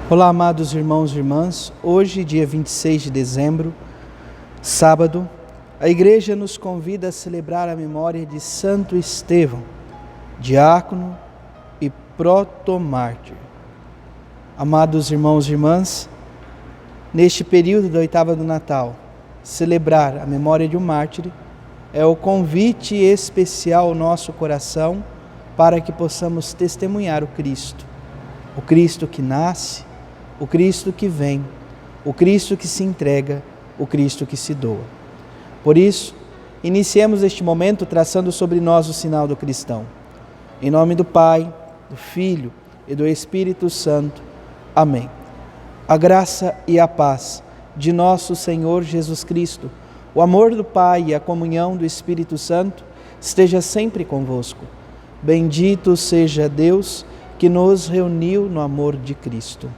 Olá, amados irmãos e irmãs. Hoje, dia 26 de dezembro, sábado, a Igreja nos convida a celebrar a memória de Santo Estevão, diácono e protomártir. Amados irmãos e irmãs, neste período da oitava do Natal, celebrar a memória de um mártir é o convite especial ao nosso coração para que possamos testemunhar o Cristo que nasce, o Cristo que vem, o Cristo que se entrega, o Cristo que se doa. Por isso, iniciemos este momento traçando sobre nós o sinal do cristão. Em nome do Pai, do Filho e do Espírito Santo. Amém. A graça e a paz de nosso Senhor Jesus Cristo, o amor do Pai e a comunhão do Espírito Santo esteja sempre convosco. Bendito seja Deus que nos reuniu no amor de Cristo.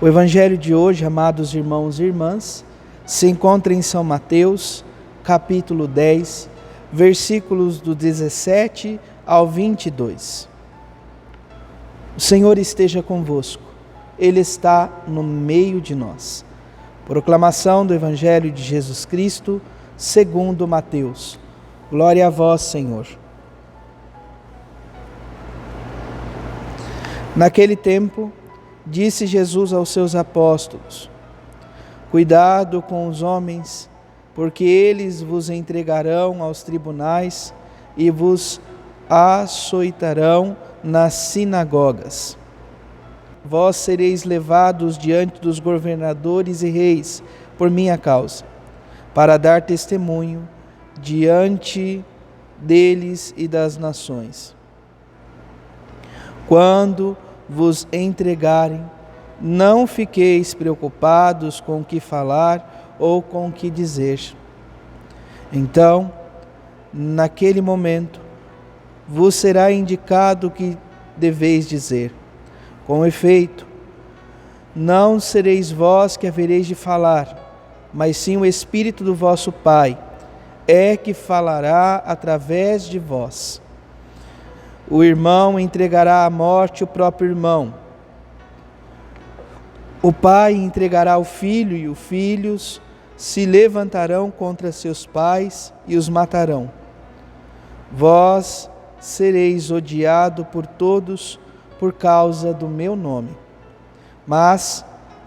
O Evangelho de hoje, amados irmãos e irmãs, se encontra em São Mateus, capítulo 10, versículos do 17 ao 22. O Senhor esteja convosco, Ele está no meio de nós. Proclamação do Evangelho de Jesus Cristo, segundo Mateus. Glória a vós, Senhor. Naquele tempo, disse Jesus aos seus apóstolos: Cuidado com os homens, porque eles vos entregarão aos tribunais e vos açoitarão nas sinagogas. Vós sereis levados diante dos governadores e reis por minha causa, para dar testemunho diante deles e das nações. Quando vos entregarem, não fiqueis preocupados com o que falar ou com o que dizer. Então, naquele momento, vos será indicado o que deveis dizer. Com efeito, não sereis vós que havereis de falar, mas sim o Espírito do vosso Pai é que falará através de vós. O irmão entregará à morte o próprio irmão. O pai entregará o filho, e os filhos se levantarão contra seus pais e os matarão. Vós sereis odiado por todos por causa do meu nome. Mas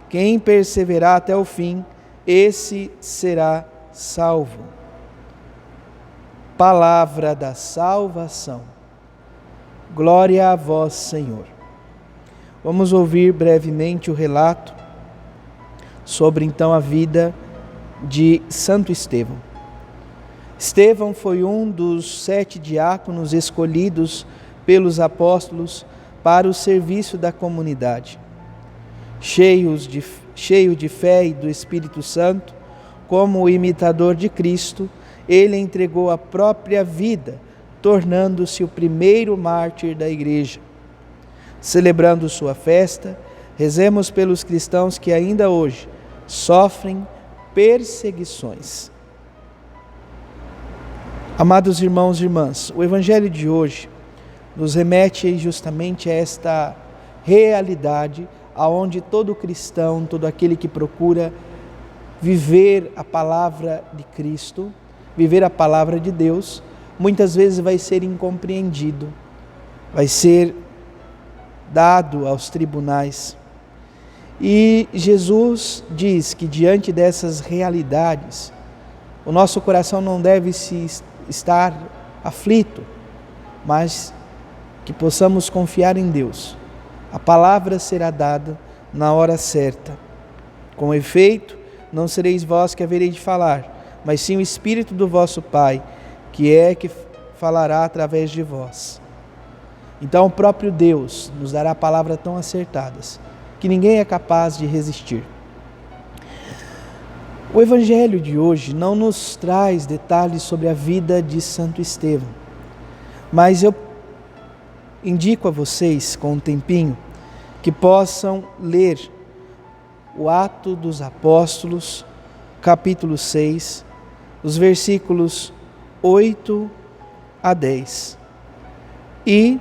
quem perseverar até o fim, esse será salvo. Palavra da salvação. Glória a vós, Senhor. Vamos ouvir brevemente o relato sobre então a vida de Santo Estevão. Estevão foi um dos 7 diáconos escolhidos pelos apóstolos para o serviço da comunidade. Cheio de fé e do Espírito Santo, como imitador de Cristo, ele entregou a própria vida, tornando-se o primeiro mártir da Igreja. Celebrando sua festa, rezemos pelos cristãos que ainda hoje sofrem perseguições. Amados irmãos e irmãs, o Evangelho de hoje nos remete justamente a esta realidade aonde todo cristão, todo aquele que procura viver a palavra de Cristo, viver a palavra de Deus, muitas vezes vai ser incompreendido, vai ser dado aos tribunais. E Jesus diz que diante dessas realidades, o nosso coração não deve estar aflito, mas que possamos confiar em Deus. A palavra será dada na hora certa. Com efeito, não sereis vós que havereis de falar, mas sim o Espírito do vosso Pai, que falará através de vós. Então o próprio Deus nos dará palavras tão acertadas, que ninguém é capaz de resistir. O Evangelho de hoje não nos traz detalhes sobre a vida de Santo Estevão, mas eu indico a vocês, com um tempinho, que possam ler o Atos dos Apóstolos, capítulo 6, os versículos 8 a 10 e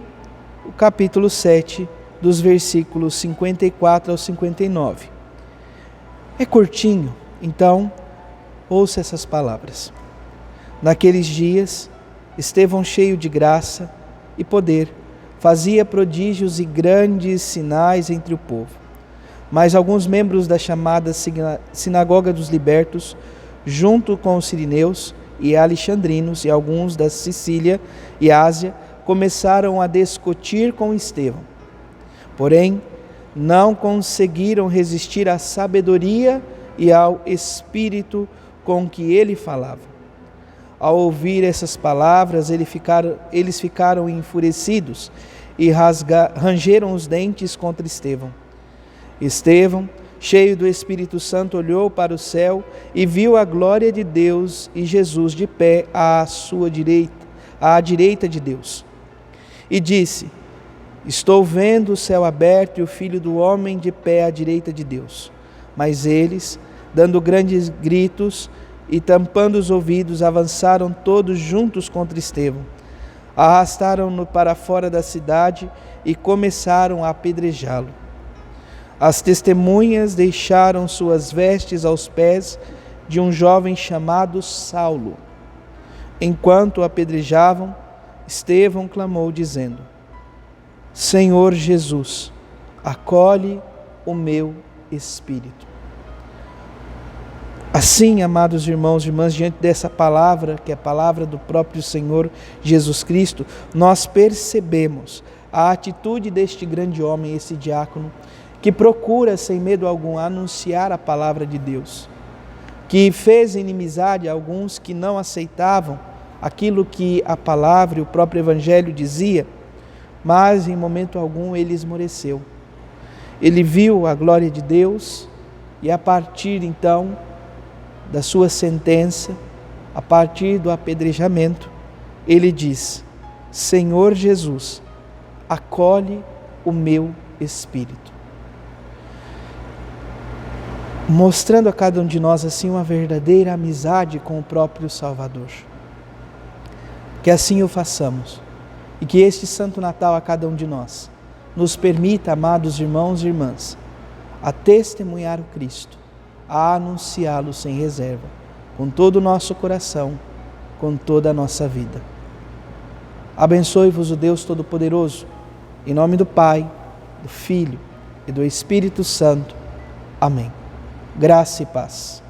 o capítulo 7, dos versículos 54 ao 59. É curtinho, então ouça essas palavras. Naqueles dias, Estevão, cheio de graça e poder, fazia prodígios e grandes sinais entre o povo. Mas alguns membros da chamada Sinagoga dos Libertos, junto com os sirineus e alexandrinos e alguns da Sicília e Ásia, começaram a discutir com Estevão. Porém, não conseguiram resistir à sabedoria e ao espírito com que ele falava. Ao ouvir essas palavras, eles ficaram enfurecidos e rangeram os dentes contra Estevão. Estevão, cheio do Espírito Santo, olhou para o céu e viu a glória de Deus e Jesus de pé à direita de Deus. E disse: Estou vendo o céu aberto e o Filho do Homem de pé à direita de Deus. Mas eles, dando grandes gritos e tampando os ouvidos, avançaram todos juntos contra Estevão. Arrastaram-no para fora da cidade e começaram a apedrejá-lo. As testemunhas deixaram suas vestes aos pés de um jovem chamado Saulo. Enquanto o apedrejavam, Estevão clamou, dizendo: Senhor Jesus, acolhe o meu espírito. Assim, amados irmãos e irmãs, diante dessa palavra, que é a palavra do próprio Senhor Jesus Cristo, nós percebemos a atitude deste grande homem, esse diácono, que procura, sem medo algum, anunciar a palavra de Deus, que fez inimizade a alguns que não aceitavam aquilo que a palavra e o próprio Evangelho dizia, mas em momento algum ele esmoreceu. Ele viu a glória de Deus e a partir então da sua sentença, a partir do apedrejamento, ele diz: Senhor Jesus, acolhe o meu espírito. Mostrando a cada um de nós assim uma verdadeira amizade com o próprio Salvador. Que assim o façamos e que este Santo Natal a cada um de nós nos permita, amados irmãos e irmãs, a testemunhar o Cristo, a anunciá-lo sem reserva, com todo o nosso coração, com toda a nossa vida. Abençoe-vos o Deus Todo-Poderoso, em nome do Pai, do Filho e do Espírito Santo. Amém. Graça e paz.